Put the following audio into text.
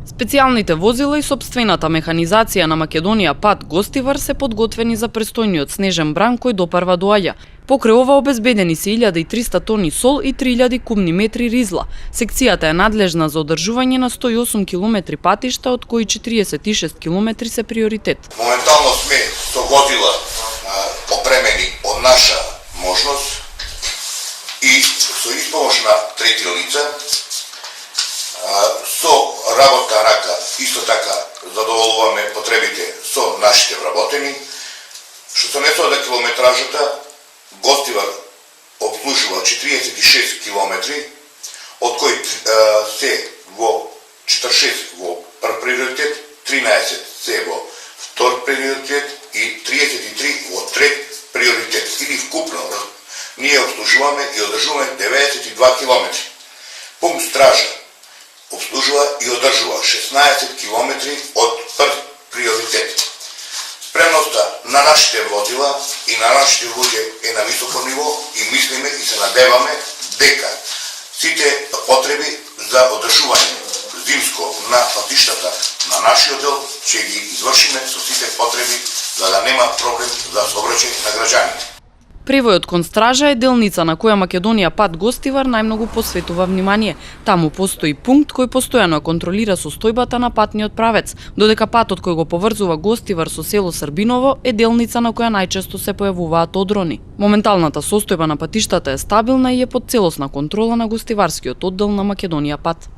Специјалните возила и сопствената механизација на Македонија Пат Гостивар се подготвени за престојниот снежен бран кој допарва доаѓа. Покрај ова обезбедени се 1300 тони сол и 3000 кубни метри ризла. Секцијата е надлежна за одржување на 108 километри патишта, од кои 46 километри се приоритет. Моментално сме со возила опремени од наша можност и со испомош на трети лица, со работна рака исто така задоволуваме потребите со нашите вработени. Што се однесува до километражата, Гостивар обслужува 46 километри, од кои се во 46 во прв приоритет, 13 се во втор приоритет и 33 во трет приоритет. Или вкупно ние обслужуваме и одржуваме 92 километри. Пункт стража обслужува и одржува 16 километри од прв приоритет. Спремноста на нашите возила и на нашите луѓе е на високо ниво и мислиме и се надеваме дека сите потреби за одржување зимско на патиштата на нашиот дел ќе ги извршиме со сите потреби за да нема проблем за сообраќај на граѓаните. Превојот кон стража е делница на која Македонија Пат Гостивар најмногу посветува внимание. Таму постои пункт кој постојано контролира состојбата на патниот правец, додека патот кој го поврзува Гостивар со село Србиново е делница на која најчесто се појавуваат одрони. Моменталната состојба на патиштата е стабилна и е под целосна контрола на гостиварскиот оддел на Македонија Пат.